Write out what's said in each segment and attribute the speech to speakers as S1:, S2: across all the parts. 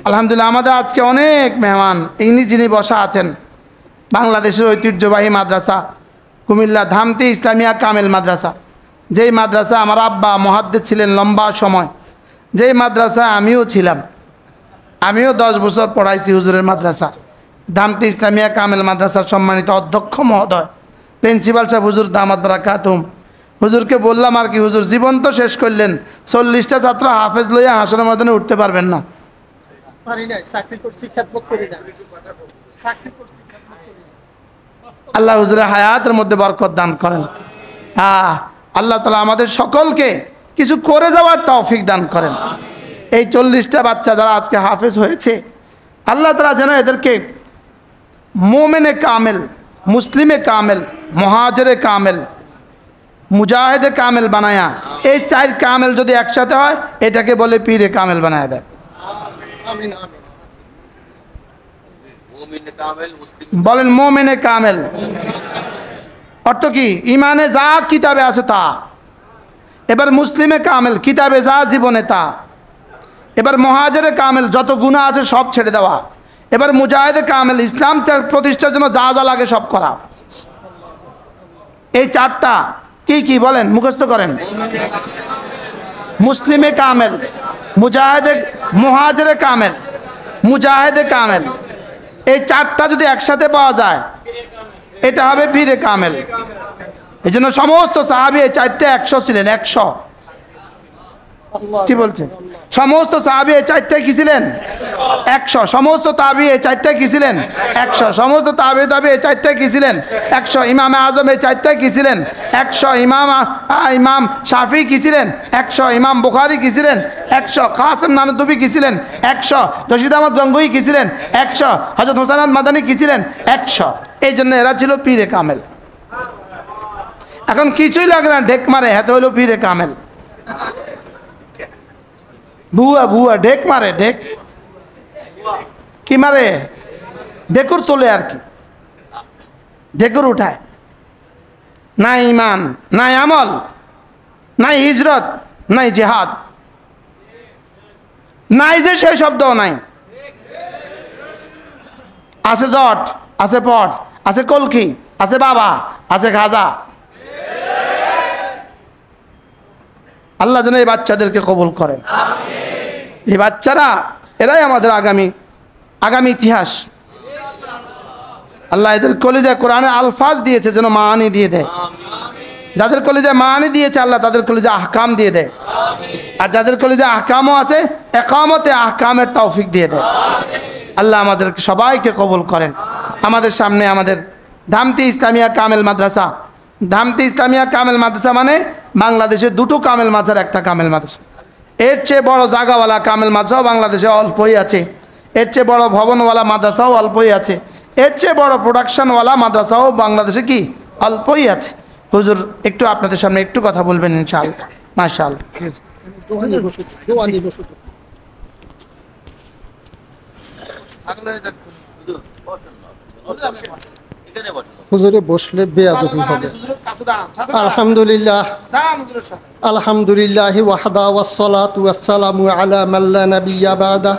S1: আলহামদুলিল্লাহ আমাদের আজকে অনেক মেহমান যিনি বসা আছেন বাংলাদেশের ঐতিহ্যবাহী মাদ্রাসা কুমিল্লা ধামতি ইসলামিয়া কামেল মাদ্রাসা, যেই মাদ্রাসা আমার আব্বা মুহাদ্দিস ছিলেন লম্বা সময়, যেই মাদ্রাসা আমিও ছিলাম, আমিও 10 বছর পড়াইছি হুজুরের মাদ্রাসা ধামতি ইসলামিয়া কামেল মাদ্রাসার সম্মানিত অধ্যক্ষ মহোদয় প্রিন্সিপাল সাহেব হুজুর দামাত বারাকাতুহুম। হুজুরকে বললাম আর কি, হুজুর জীবন তো শেষ করলেন, 40টা ছাত্র হাফেজ লইয়া হাসরের ময়দানে উঠতে পারবেন না। আল্লাহ হুজুরের হায়াতের মধ্যে বরকত দান করেন। আল্লাহ তাআলা আমাদের সকলকে কিছু করে যাওয়ার তৌফিক দান করেন। এই 40টা বাচ্চা যারা আজকে হাফেজ হয়েছে, আল্লাহ তাআলা যেন এদেরকে মুমিনে কামেল, মুসলিমে কামেল, মুহাজিরে কামেল, মুজাহিদে কামেল বানায়া, এই 4 কামেল যদি একসাথে হয় এটাকে বলে পীরে কামেল বানায় দেয়। আমিন আমিন। বলেন মুমিনে কামেল অর্থ কি? ইমানে যা কিতাবে আছে তা। এবার মুসলিমে কামেল, কিতাবে যা জীবনে তা। এবার মুহাজিরে কামেল, যত গুনাহ আছে সব ছেড়ে দেওয়া। এবার মুজাহিদে কামেল, ইসলাম প্রতিষ্ঠার জন্য যা যা লাগে সব করা। এই 4টা কি কি বলেন, মুখস্থ করেন। মুসলিমে কামেল, মুহাজিরে কামেল, মুজাহিদে কামেল, এই 4টা যদি একসাথে পাওয়া যায় এটা হবে পীরে কামেল। এই জন্য সমস্ত সাহাবী এই 4টে 100 ছিলেন, 100। কি বলছে? সমস্ত সাহাবী এই 4টায় কি ছিলেন? 100। সমস্ত তাবী এই 4টায় কি ছিলেন? 100। সমস্ত তাবী এই 4টায় কি ছিলেন? 100। ইমামে আজম এই 4টায় কি ছিলেন? 100। ইমাম শাফি কি ছিলেন? 100। ইমাম বুখারী কি ছিলেন? 100। কাসিম নানুতুবি কি ছিলেন? 100। রশিদ আহমদ গঙ্গোহী কি ছিলেন? 100। হযরত হোসেন আহমদ মাদানী কি ছিলেন? 100। এই জন্য এরা ছিল পীরে কামেল। এখন কিছুই লাগে না, ঢেক মারে, হাতে হলো পীরে কামেল। বুয়া বুয়া ঢেক মারে, ঢেক কি মারে? ঢেকুর তোলে আর কি, ঢেকুর উঠায়। নাই ইমান, নাই আমল, নাই হিজরত, নাই জিহাদ, নাই যে সেই শব্দও নাই। আছে জট, আছে পট, আছে কলকি, আছে বাবা, আছে খাজা। আল্লাহ যেন এই বাচ্চাদেরকে কবুল করেন। এই বাচ্চারা এরাই আমাদের আগামী ইতিহাস। আল্লাহ এদের কলিজায় কোরআনের আলফাজ দিয়েছে যেন মানি দিয়ে দেয়। যাদের কলিজায় মানি দিয়েছে আল্লাহ তাদের কলিজায় আহকাম দিয়ে দেয়, আর যাদের কলিজায় আহকামও আছে ইকামতে আহকামের তৌফিক দিয়ে দেয়। আল্লাহ আমাদের সবাইকে কবুল করেন। আমাদের সামনে আমাদের ধামতি ইসলামিয়া কামেল মাদ্রাসা। ধামতি ইসলামিয়া কামেল মাদ্রাসা মানে বাংলাদেশে 2টো কামেল মাদ্রাসার একটা কামেল মাদ্রাসা। এর চেয়ে বড় জায়গাওয়ালা কামেল মাদ্রাসাও বাংলাদেশে অল্পই আছে, এর চেয়ে বড় ভবনওয়ালা মাদ্রাসাও অল্পই আছে, এর চেয়ে বড় প্রোডাকশনওয়ালা মাদ্রাসাও বাংলাদেশে কি অল্পই আছে। হুজুর একটু আপনাদের সামনে একটু কথা বলবেন ইনশাআল্লাহ। মাশাআল্লাহ।
S2: হুজুরে বসলে বেয়াদবি হবে। আলহামদুলিল্লাহ, আলহামদুলিল্লাহি ওয়াহদা ওয়াসসালাতু ওয়াসসালামু আলা মান লা নাবিয়্যা বা'দা।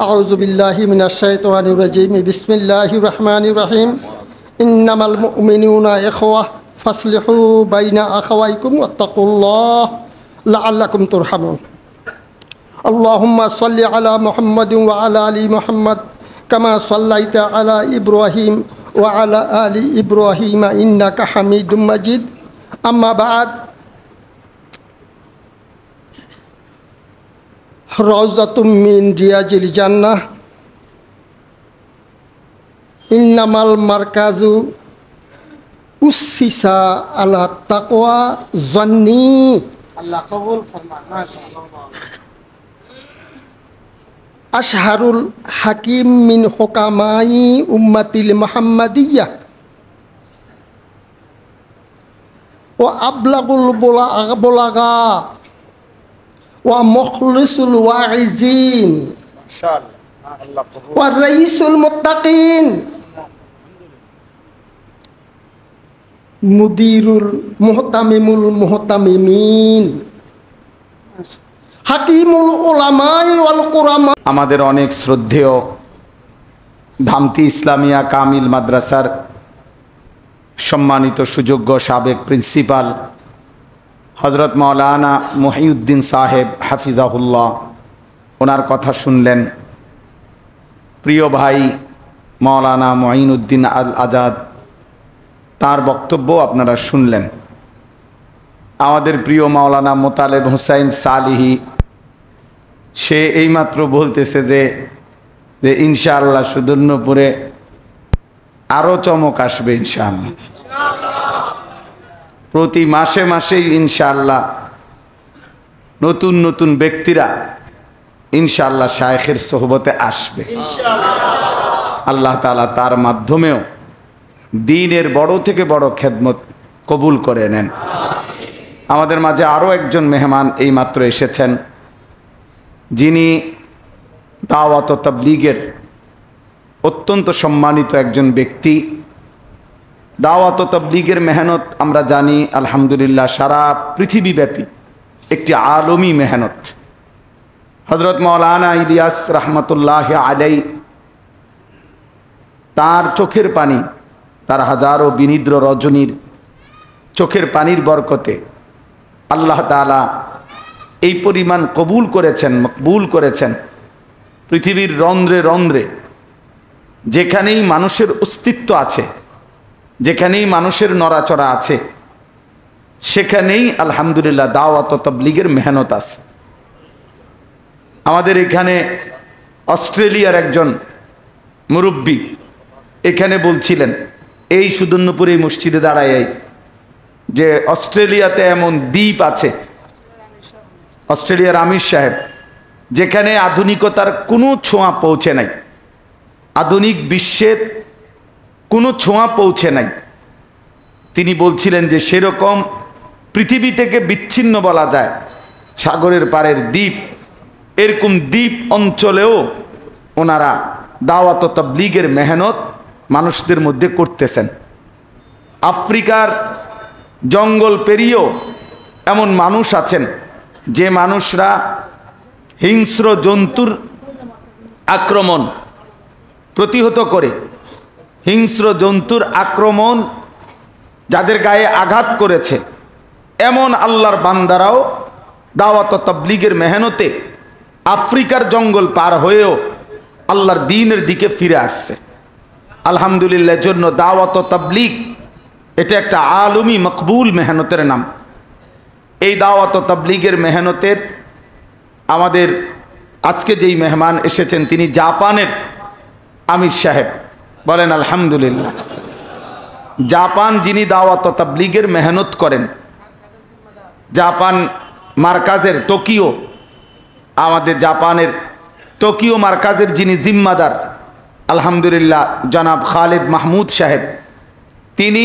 S2: আউযু বিল্লাহি মিনাশ শাইতানির রাজীম। বিসমিল্লাহির রহমানির রহিম। ইন্নামাল মুমিনুনা ইখওয়া ফাসলিহু বাইনা আখাওয়াইকুম ওয়াত্তাকুল্লাহ লাআল্লাকুম তুরহামুন। আল্লাহুম্মা সাল্লি আলা মুহাম্মাদিন ওয়া আলা আলি মুহাম্মাদ কামা সাল্লাইতা আলা ইব্রাহিম ওয়া আলা আলি ইব্রাহিম ইন্নাকা হামিদুম মাজিদ। আম্মা বা'দ। রাউযাতুম মিন রিয়াজিল জান্নাহ। ইন্নামাল মারকাজু উসসিসা আলা তাকওয়া জান্নি।
S1: আল্লাহ কবুল ফরমান। মাশাআল্লাহ।
S2: আশহারুল হাকিম মিন হুকামাই উম্মাতিল মুহাম্মাদিyyah ও আবলাগুল বুলাগা ওয়া মুখলিসুল ওয়াইজিন ওয়া রাইসুল মুত্তাকিন মুদিরুল মুহতামিমুল মুহতামিমিন হাকিমুল উলামাই ওয়াল কুরামা।
S3: আমাদের অনেক শ্রদ্ধেয় ধামতি ইসলামিয়া কামিল মাদ্রাসার সম্মানিত সুযোগ্য সাবেক প্রিন্সিপাল হজরত মাওলানা মহিউদ্দিন সাহেব হাফিজাহুল্লাহ, ওনার কথা শুনলেন। প্রিয় ভাই মাওলানা মঈনুদ্দিন আল আজাদ, তার বক্তব্য আপনারা শুনলেন। আমাদের প্রিয় মাওলানা মোতালেব হুসাইন সালিহি, সে এইমাত্র বলতেছে যে ইনশাআল্লাহ সুদর্ণপুরে আরও চমক আসবে ইনশাআল্লাহ, প্রতি মাসে মাসেই ইনশাআল্লাহ নতুন নতুন ব্যক্তিরা ইনশাআল্লাহ শায়েখের সোহবতে আসবে। আল্লাহ তাআলা তার মাধ্যমেও দ্বীনের বড় থেকে বড় খেদমত কবুল করে নেন। আমাদের মাঝে আরও একজন মেহমান এইমাত্র এসেছেন, যিনি দাওয়াত ও তাবলীগের অত্যন্ত সম্মানিত একজন ব্যক্তি। দাওয়াত ও তাবলীগের মেহনত আমরা জানি আলহামদুলিল্লাহ সারা পৃথিবীব্যাপী একটি আলমী মেহনত। হজরত মাওলানা ইলিয়াস রহমতুল্লাহ আলাই, তার চোখের পানি, তার হাজারো বিনিদ্র রজনীর চোখের পানির বরকতে আল্লাহ তাআলা এই পরিমাণ কবুল করেছেন, মকবুল করেছেন। পৃথিবীর রন্ধ্রে রন্ধ্রে যেখানেই মানুষের অস্তিত্ব আছে, যেখানেই মানুষের নড়াচড়া আছে, সেখানেই আলহামদুলিল্লাহ দাওয়াত ও তাবলীগের মেহনত আছে। আমাদের এখানে অস্ট্রেলিয়ার একজন মুরব্বী এখানে বলছিলেন, এই সুদর্ণপুর এই মসজিদে দাঁড়ায়, যে অস্ট্রেলিয়াতে এমন দ্বীপ আছে, অস্ট্রেলিয়ার আমির সাহেব, যেখানে আধুনিকতার কোনো ছোঁয়া পৌঁছে নাই, আধুনিক বিশ্বের কোনো ছোঁয়া পৌঁছে নাই। তিনি বলছিলেন যে সেরকম পৃথিবী থেকে বিচ্ছিন্ন বলা যায় সাগরের পাড়ের দ্বীপ, এরকম দ্বীপ অঞ্চলেও ওনারা দাওয়াত ও তাবলীগের মেহনত মানুষদের মধ্যে করতেছেন। আফ্রিকার জঙ্গল পেরিয়েও এমন মানুষ আছেন যে মানুষরা হিংস্র জন্তুর আক্রমণ প্রতিহত করে, হিংস্র জন্তুর আক্রমণ যাদের গায়ে আঘাত করেছে, এমন আল্লাহর বান্দারাও দাওয়াত ও তাবলীগের মেহনতে আফ্রিকার জঙ্গল পার হয়েও আল্লাহর দ্বীনের দিকে ফিরে আসছে। আলহামদুলিল্লাহ, জন্য দাওয়াত ও তাবলীগ এটা একটা আলমী মকবুল মেহনতের নাম। এই দাওয়াত ও তাবলীগের মেহনতের আমাদের আজকে যেই মেহমান এসেছেন তিনি জাপানের আমির সাহেব, বলেন আলহামদুলিল্লাহ। জাপান যিনি দাওয়াত ও তাবলীগের মেহনত করেন, জাপান মার্কাজের টোকিও, আমাদের জাপানের টোকিও মার্কাজের যিনি জিম্মাদার আলহামদুলিল্লাহ জনাব খালেদ মাহমুদ সাহেব, তিনি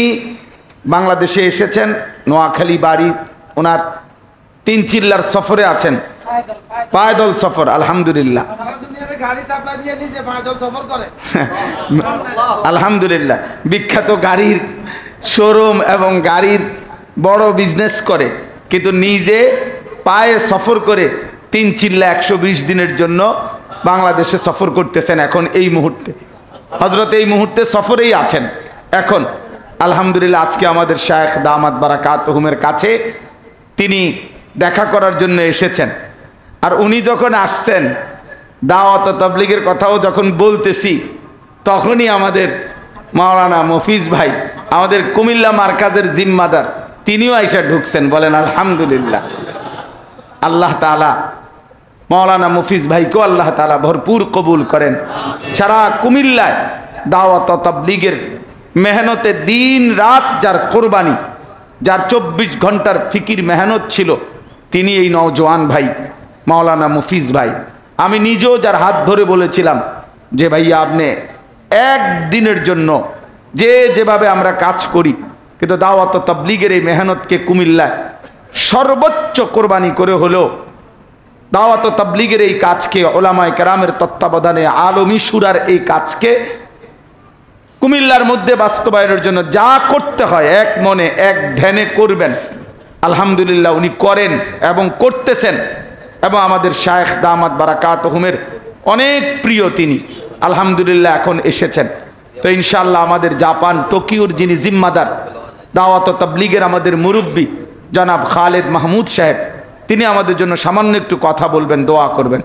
S3: বাংলাদেশে এসেছেন। নোয়াখালী বাড়ি ওনার, 3 চিল্লার সফরে আছেন, পায়দল সফর। আলহামদুলিল্লাহ আলহামদুলিল্লাহ, বিখ্যাত গাড়ির শোরুম এবং গাড়ির বড় বিজনেস করে, কিন্তু নিজে পায়ে সফর করে 3 চিল্লা 120 দিনের জন্য বাংলাদেশে সফর করতেছেন এখন এই মুহূর্তে। হযরত এই মুহূর্তে সফরেই আছেন এখন আলহামদুলিল্লাহ। আজকে আমাদের শায়েখ দামাত বারাকাতুহুমের কাছে তিনি দেখা করার জন্য এসেছেন। আর উনি যখন আসছেন, দাওয়াত ও তাবলীগের কথাও যখন বলতেছি, তখনই আমাদের মাওলানা মফিজ ভাই, আমাদের কুমিল্লা মার্কাজের জিম্মাদার, তিনিও আইসা ঢুকছেন। বলেন আলহামদুলিল্লাহ। আল্লাহ তাআলা মাওলানা মফিজ ভাইকেও আল্লাহ তাআলা ভরপুর কবুল করেন। সারা কুমিল্লায় দাওয়াত ও তাবলীগের মেহনতে দিন রাত যার কোরবানি, যার 24 ঘন্টার ফিকির মেহনত ছিল, তিনি এই নওজোয়ান ভাই মাওলানা মফিজ ভাই। আমি নিজেও যার হাত ধরে বলেছিলাম যে ভাইয়া আপনি একদিনের জন্য যেভাবে আমরা কাজ করি, কিন্তু দাওয়াত ও তাবলীগের এই মেহনতকে কুমিল্লায় সর্বোচ্চ কোরবানি করে হলেও দাওয়াত ও তাবলীগের এই কাজকে, ওলামায়ে কেরামের তত্ত্বাবধানে আলমী শুরার এই কাজকে কুমিল্লার মধ্যে বাস্তবায়নের জন্য যা করতে হয় এক মনে এক ধ্যানে করবেন। আলহামদুলিল্লাহ উনি করেন এবং করতেছেন। এবং আমাদের শায়েখ দামাত বারাকাতুহুমের অনেক প্রিয় তিনি, আলহামদুলিল্লাহ এখন এসেছেন। তো ইনশাআল্লাহ আমাদের জাপান টোকিওর যিনি জিম্মাদার, দাওয়াত ও তাবলীগের আমাদের মুরব্বী জনাব খালেদ মাহমুদ সাহেব, তিনি আমাদের জন্য সামান্য একটু কথা বলবেন, দোয়া করবেন।